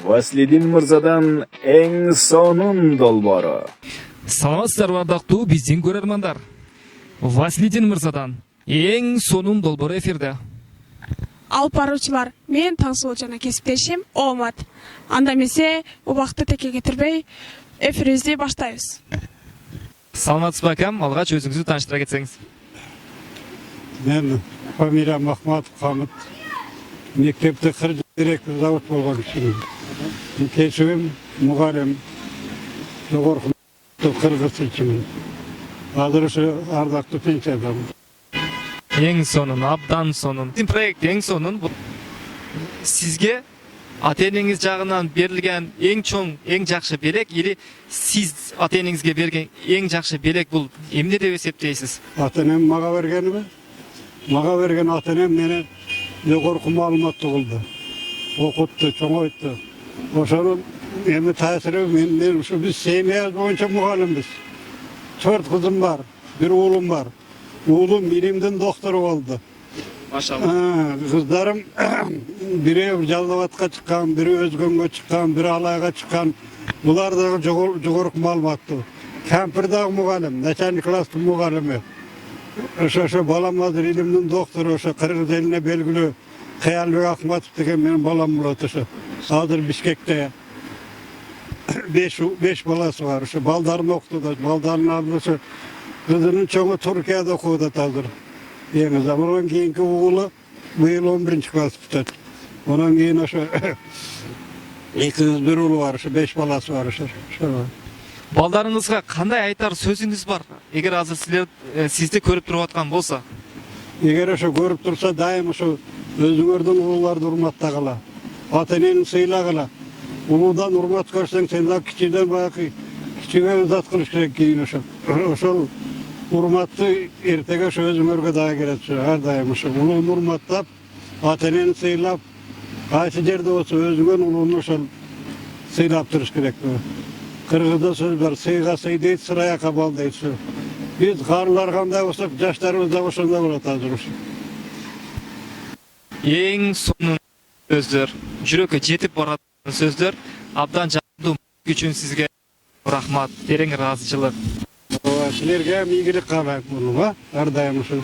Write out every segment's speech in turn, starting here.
Васлидин мырзадан эң сонун долбоору. Саламатсыздарбы ардактуу биздин көрөрмандар. Васлидин мырзадан эң сонун долбоору эфирде. Алып баруучулар, мен Таңсулуу жана кесиптешим Омат. Анда эмесе убакытты текке кетирбей эфирибизди баштайбыз. Саламатсызбы акам, алгач өзүңүздү тааныштыра кетсеңиз. Мен фамилиям Махматов Хамит. Мектепте кыргыз директор завод болгон кишимин. Кесибим мугалим. Жогорку кыргыз тилчимин. Азыр ушу ардактуу пенсиядамын. Эң сонун, абдан сонун. Биздин проект эң сонун. Сизге ата-энеңиз жагынан берилген эң чоң, эң жакшы белек или сиз ата-энеңизге берген эң жакшы белек бул эмне деп эсептейсиз? Ата-энем мага бергениби? Мага берген ата-энем мени жогорку маалыматтуу кылды. Окутту, чоңойту. Ошонун эми таасири мен ушу биз семьябыз боюнча мугалимбиз. 4 кызым бар, 1 уулум бар. Уулум илимдин доктору болду. Машалла. Кыздарым бири Жалал-Абадка чыккан, бири Өзгөнгө чыккан, бири Алайга чыккан. Булар дагы жогорку маалыматтуу. Кемпир дагы мугалим, начальник класстын мугалими. Ошо балам азыр илимдин доктору, ошо кыргыз элине белгилүү Кыялбек Акматов деген менин балам болот ошо. Азыр Бишкекте 5 баласы бар. Ошо балдарын окутат, балдарын алып ошо кызынын чоңу Туркияда окуп атат азыр. Эми замандан кийинки уулу быйыл 11-класс бүтөт. Онан кийин ошо 2 уулу бар, ошо 5 баласы бар ошо. Балдарыңызга кандай айтар сөзүңүз бар? Эгер азыр силер сизди көрүп туруп аткан болсо. Эгер ошо көрүп турса, дайым ошо өзүңөрдүн улууларды урматтагыла. Ата-энени сыйлагыла. Улуудан урмат көрсөң, сен да кичиден баягы кичиге зат кылыш керек кийин ошо. Ошол урматты эртеге ошо өзүңөргө дагы келет. Ар дайым ошо улууну урматтап, ата-энени сыйлап, кайсы жерде болсо өзүңөн улууну ошол сыйлап туруш керек. Кыргызда сөз бар, сыйга сый дейт, сырая кабал дейт. Биз карылар кандай болсок, жаштарыбыз да ошондой болот азыр ушу. Эң сонун сөздөр, жүрөккө жетип барат сөздөр, абдан жакындуу үчүн сизге рахмат, терең ыраазычылык. Силерге ийгилик каалайм муну, ар дайым ушу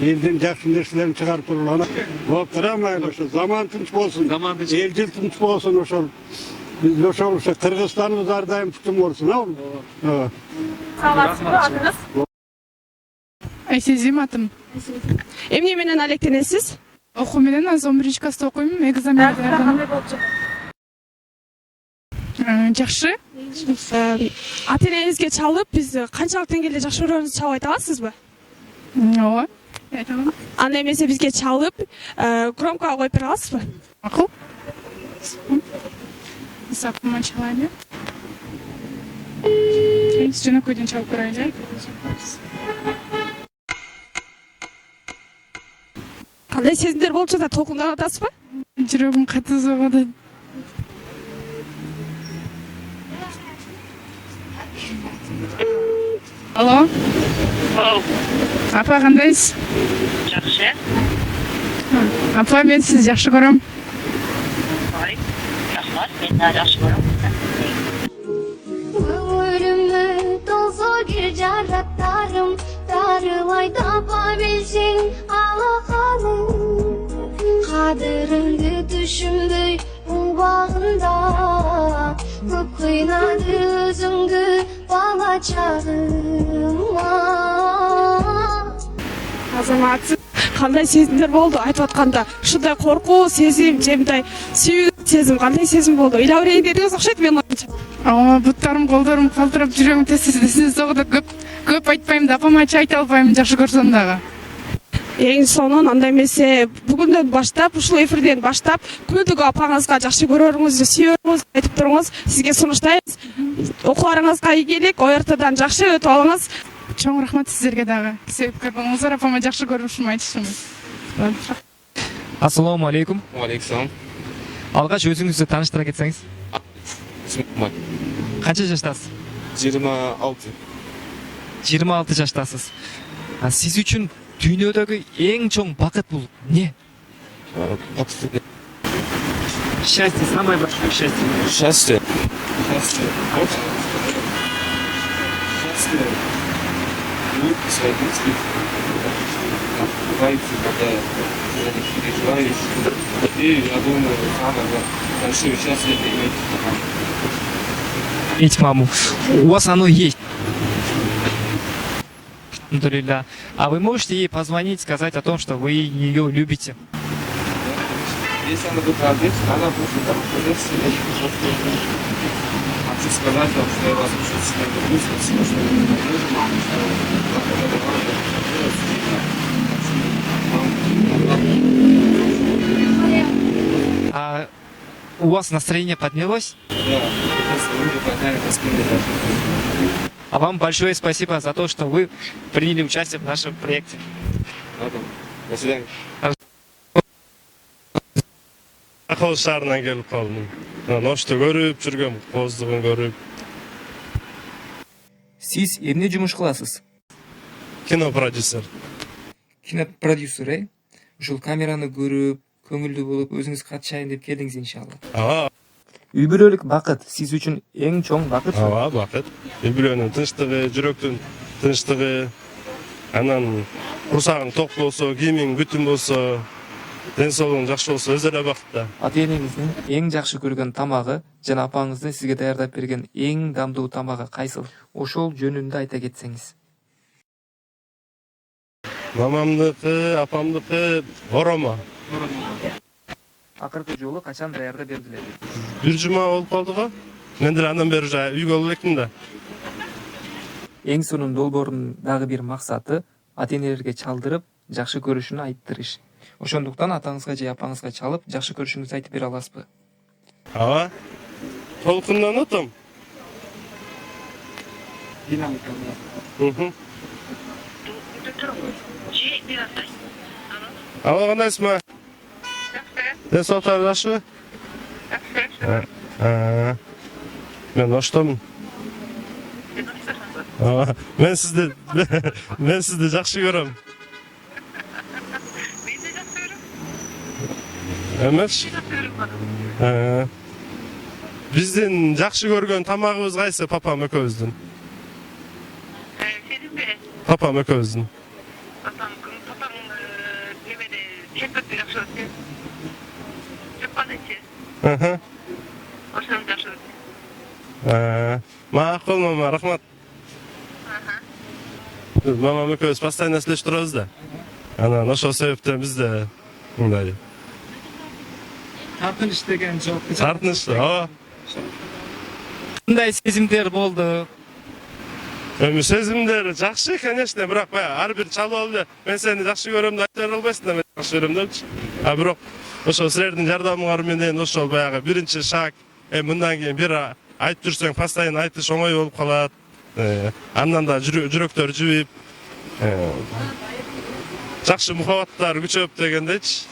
элдин жакшы нерселерин чыгарып туруп, болтурамайлы ошо заман тынч болсун, эл жил тынч болсун ошол. Биз ошол Кыргызстаныбыз ар дайым бүтүн болсун, ооба. Саламатсызбы, атыңыз? Айсезим атым. Эмне менен алектенесиз? Окуу менен азыр 11-класста окуйм, экзаменге даярданам. Жакшы. Ата-энеңизге чалып, биз канчалык деңгээлде жакшы көрөөрүңүздү чалып айта аласызбы? Ооба. Айта алам. Анда эмесе бизге чалып, громкого коюп бере аласызбы? Макул. Сапыма чалайын. Жөнөкөйдөн чалып көрөйүн. Кандай сезимдер болуп жатат, толкундап атасызбы? Жүрөгүм катуу соғот атат. Алло. Апа, кандайсыз? Жакшы. Апа, мен сизди жакшы көрөм. Рахмат, мен да жакшы көрөм. Ömrümü dolu gücarlatlarım darılay tapa bilsin Allah'ım Kadırındı düşümdü ubağında Көп kıynadı özüngü bala çağıma Азамат, кандай сезимдер болду айтып атканда? Ушундай коркуу сезим, же мындай сүйүү сезим, кандай сезим болду? Ыйлап берейин дедиңиз окшойт менин оюмча. Буттарым, колдорум калтырап, жүрөгүм тез-тез согуп атат. Көп айтпайм да, апама айта албайм, жакшы көрсөм дагы. Эң сонун, анда эмесе бүгүндөн баштап, ушул эфирден баштап, күнүгө апаңызга жакшы көрөрүңүздү, сүйөрүңүздү айтып туруңуз. Сизге сунуштайбыз. Окууларыңызга ийгилик, ОРТдан жакшы өтүп алыңыз. Чоң рахмат сиздерге дагы. Себеп көргөнүңүздөр, апама жакшы көрүшүм айтышымыз. Ассаламу алейкум. Алейкум. Алгач өзүңүздү тааныштыра кетсеңиз. Исмат. Канча жаштасыз? 26. 26 жаштасыз. Сиз үчүн дүйнөдөгү эң чоң бакыт бул эмне? Счастье, самое большое счастье. Счастье. Счастье. Счастье. Улыбка своих близких. Бывает, когда за них переживаешь. И я думаю, самое большое счастье это иметь маму. Иметь маму. У вас оно есть. Алхамдулилля. А вы можете ей позвонить, сказать о том, что вы ее любите? Если она будет ответить, она будет ответить себе. Хочу сказать вам, что я вас очень сильно люблю, спасибо, что вы меня любите. А у вас настроение поднялось? Да, это сегодня подняли настроение. А вам большое спасибо за то, что вы приняли участие в нашем проекте. До свидания. Ақыл шарынан келіп қалдым. Ношты көріп, жүргем қоздығын көріп. Siz emне жұмыш қыласыз? Кинопродюсер. Кинопродюсер, ушул камераны көріп, көңүлдүү болуп, өзүңүз катышайын деп келдиңиз иншалла. Үй бүлөлүк бакыт сиз үчүн эң чоң бакыт. Бакыт. Үй бүлөнүн тынчтыгы, жүрөктүн тынчтыгы, анан курсагың ток болсо, кийимиң бүтүн болсо, ден соолугуң жакшы болсо, өз эле бакытта. Ата энеңиздин эң жакшы көргөн тамагы жана апаңыздын сизге даярдап берген эң дамдуу тамагы кайсыл? Ошол жөнүндө айта кетсеңиз. Мамамдыкы, апамдыкы оромо. Акыркы жолу качан даярдап бердилер? Бир жума болуп калды го. Мен деле андан бери үйгө алып электим да. Эң сонун долбоордун дагы бир максаты ата энелерге чалдырып, жакшы көрүшүнү айттырыш. Ошондуктан атаңызга же апаңызга чалып, жакшы көрүшүңүздү айтып бере аласызбы? Толкундан отом. Алло, кандайсызбы? Ден соолуктарыңыз жакшыбы? Мен оштомун. Мен сизди жакшы көрөм. Эмеш? Биздин жакшы көргөн тамагыбыз кайсы папам экөөбүздүн? Папам экөөбүздүн. Макул мама, рахмат. Мамам экөөбүз постоянно сүйлөшүп турабыз да. Анан ошол себептен бизде мындай. Тартыныш деген жок. Тартыныш, Кандай сезимдер болду? Сезимдер жакшы, конечно, бирок ар бир чалып алып мен сени жакшы көрөм деп айта албайсың да, мен жакшы көрөм депчи. Бирок ошол силердин жардамыңар менен ошол баягы биринчи шаг, мындан кийин бир айтып жүрсөң, постоянно айтыш оңой болуп калат. Андан да жүрөктөр жибип, жакшы мухабаттар күчөп дегендейчи.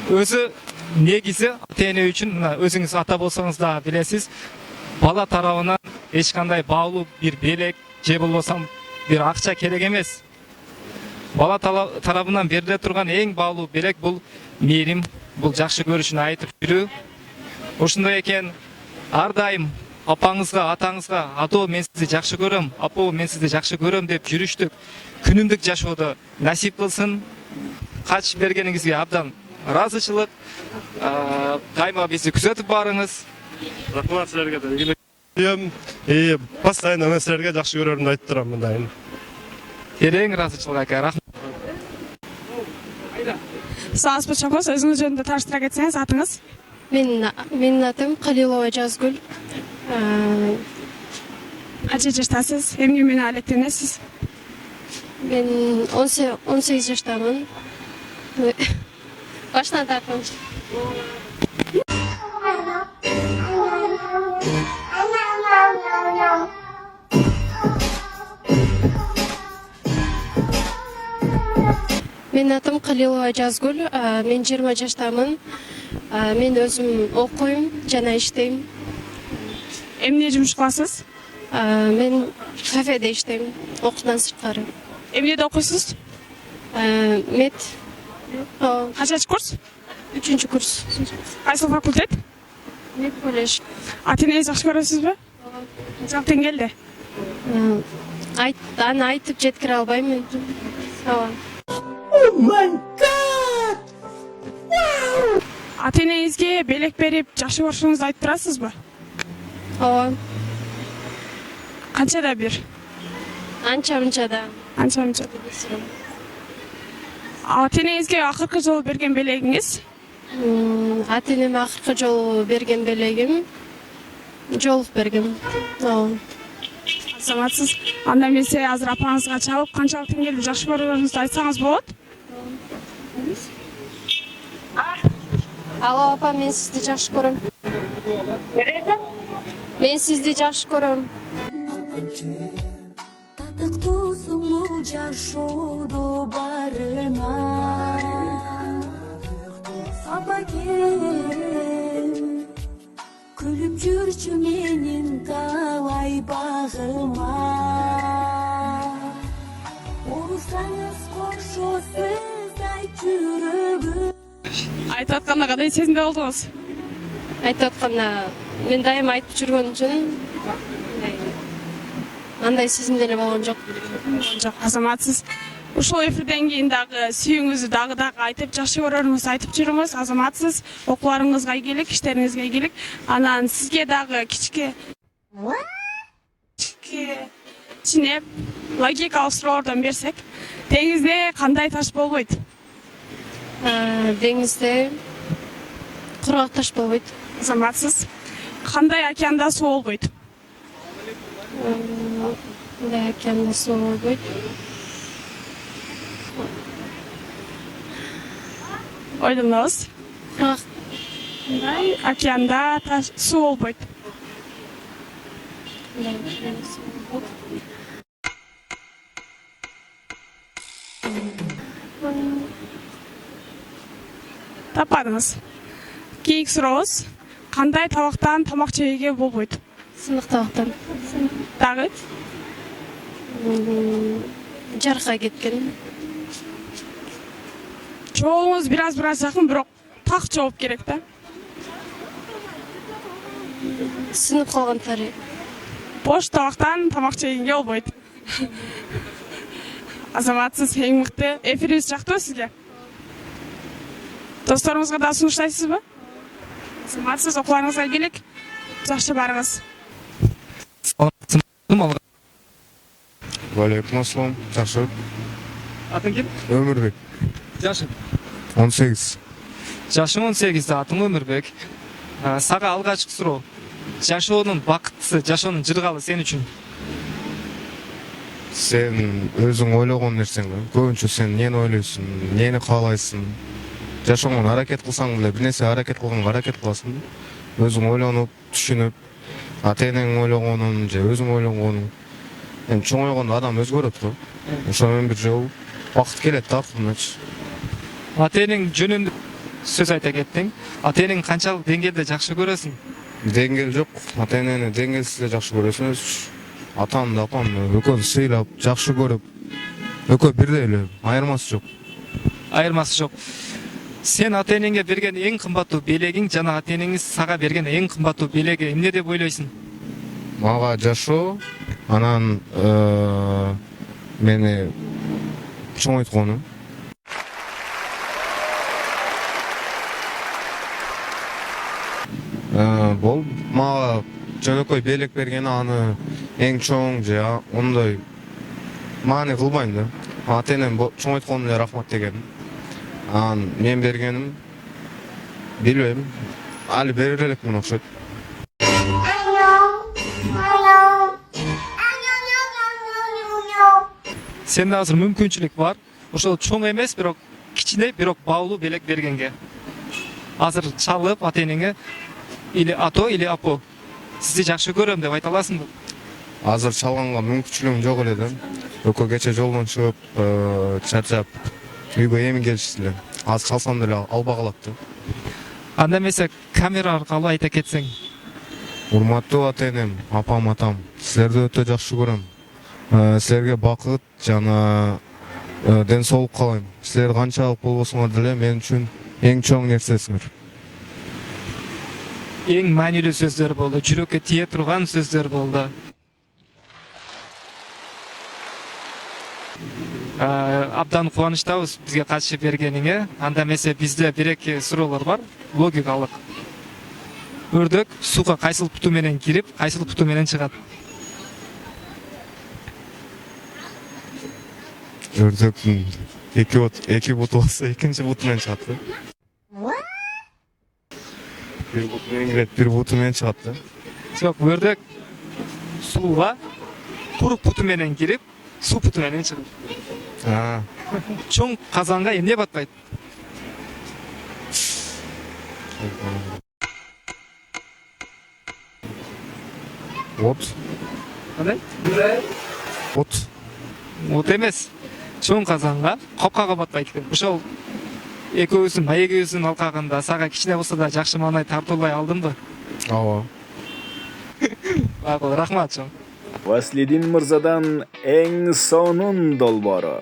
Өзү негизи ата эне үчүн өзүңүз ата болсоңуз да билесиз, бала тарабынан эч кандай баалуу бир белек же болбосо бир акча керек эмес. Бала тарабынан бериле турган эң баалуу белек бул мээрим, бул жакшы көрүшүн айтып жүрүү. Ошондой экен, ар дайым апаңызга, атаңызга, "Ато, мен сизди жакшы көрөм, апо, мен сизди жакшы көрөм" деп жүрүштүк күнүмдүк жашоодо насип кылсын. Катышып бергениңизге абдан ыраазычылык. Кайма бизди күзөтүп барыңыз. Рахмат силерге да. Постоянно мен силерге жакшы көрөрүмдү айтып турам мындай. Терең ыраазычылык ака, рахмат. Саазбы чоңгоз, өзүңүз жөнүндө тааныштыра кетсеңиз, атыңыз? Менин атым Калилова Жазгүл. Канча жаштасыз? Эмне менен алектенесиз? Мен 18 жаштамын. Башынан тартам. Менин атым Калилова Жазгүл. Мен 20 жаштамын. Мен өзүм окуйм жана иштейм. Эмне жумуш кыласыз? Мен кафеде иштейм, окуудан сырткары. Эмнеде окуйсуз? Мед. Канчанчы курс? 3 курс. Кайсы факультет? Мек колледж. Ата энеңизди жакшы көрөсүзбү? Канчалык деңгээлде? Аны айтып жеткире албайм. Ооба. Ата энеңизге белек берип жакшы көрүшүңүздү айтып турасызбы? Ооба. Канчада бир? Анча-мынча да. Анча-мынча. Ата энеңизге акыркы жолу берген белегиңиз? Ата энеме акыркы жолу берген белегим жолук бергем. Ооба. Азаматсыз. Анда эмесе азыр апаңызга чалып канчалык деңгээлде жакшы көргөнүңүздү айтсаңыз болот? Алло, апа, мен сизди жакшы көрөм. Мен сизди жакшы көрөм. Татыктуусуңу жашоодо барына Сабакем күлүп жүрчү менин талай багыма Урусаңыз кошо сөз айт жүрөгүм Айтып атканда кандай сезимде болдуңуз? Айтып атканда мен дайым айтып жүргөн үчүн андай сезимде эле болгон жок. Жок, азаматсыз. Ушул эфирден кийин дагы сүйүүңүздү дагы айтып, жакшы көрөрүңүздү айтып жүрүңүз. Азаматсыз. Окууларыңызга ийгилик, иштериңизге ийгилик. Анан сизге дагы кичке чинеп, логикалык суроолордон берсек, деңизде кандай таш болбойт? Деңизде кургак таш болбойт. Азаматсыз. Кандай океанда суу болбойт? Кандай океанда суу болбойт? Ойлонобуз. Кандай океанда суу болбойт? Тападыңыз. Кийинки сурообуз. Кандай табактан тамак жеүүгө болбойт? Сынык табактан. Дагы? Жарка кеткен. Жообуңуз бир аз жакын, бирок так жооп керек да. Сынып калган тари. Бош табактан тамак жегенге болбойт. Азаматсыз, эң мыкты. Эфирибиз жактыбы сизге? Досторуңузга да сунуштайсызбы? Азаматсыз, окууларыңызга ийгилик. Жакшы барыңыз. Валейкум ассалам. Жакшы. Атың ким? Өмүрбек. Жашың? 18. Жашың 18, атың Өмүрбек. Сага алгачкы суроо. Жашоонун бакытысы, жашоонун жыргалы сен үчүн? Сен өзүң ойлогон нерсең. Көбүнчө сен нени ойлойсуң, нени каалайсың. Жашооңо аракет кылсаң деле, бир нерсе аракет кылганга аракет кыласың. Өзүң ойлонуп, түшүнүп, ата энең ойлогонун же өзүң ойлогонун. Эми чоңойгондо адам өзгөрөт го. Ошо менен бир жолу бакыт келет да артынан. Ата энең жөнүндө сөз айта кеттиң. Ата энең канчалык деңгээлде жакшы көрөсүң? Деңгел жок. Ата энени деңгелсиз эле жакшы көрөсүң. Атамды, апамды экөөсү сыйлап, жакшы көрүп, экөө бирдей эле, айырмасы жок. Айырмасы жок. Сен ата энеңге берген эң кымбаттуу белегиң жана ата энеңиз сага берген эң кымбаттуу белеги эмне деп ойлойсуң? Мага жашоо, анан мени чоңойткону. Бол мага жөнөкөй белек бергени аны эң чоң же ондой маани кылбайм да. Ата энем чоңойткону эле рахмат деген. Анан мен бергеним билбейм. Али бере элекмин окшойт. Сенде азыр мүмкүнчүлүк бар. Ошол чоң эмес, бирок кичине, бирок баалуу белек бергенге. Азыр чалып ата энеңе или ато или апо сизди жакшы көрөм деп айта аласыңбы? Азыр чалганга мүмкүнчүлүгүм жок эле да. Экөө кече жолдон чыгып, чарчап, үйгө эми келишти эле. Азыр чалсам деле албай калат да. Анда эмесе камера аркылуу айта кетсең. Урматтуу ата энем, апам, атам, силерди өтө жакшы көрөм. Силерге бакыт жана ден соолук каалайм. Силер канчалык болбосоңор деле мен үчүн Эң чоң нерсесиңер. Эң маанилүү сөздөр болду, жүрөккө тие турган сөздөр болду. Абдан кубанычтабыз бизге катышып бергениңе. Анда эмесе бизде бир-эки суроолор бар, логикалык. Өрдөк суга кайсыл путу менен кирип, кайсыл путу менен чыгат? Өрдөктүн эки буту болсо, экинчи буту менен чыгат да. Бир буту менен кирет, бир буту менен чыгат да. Жок, өрдөк сууга курук путу менен кирип, суу путу менен чыгат. Чоң казанга эмне батпайт? От. Кандай? От. От эмес. Чоң казанга копкага батпайт экен. Ошол экөөбүздүн маегибиздин алкагында сага кичине болсо да жакшы маанай тартуулай алдымбы? Ооба. Рахмат чоң. Васлидин мырзадан эң сонун долбоору.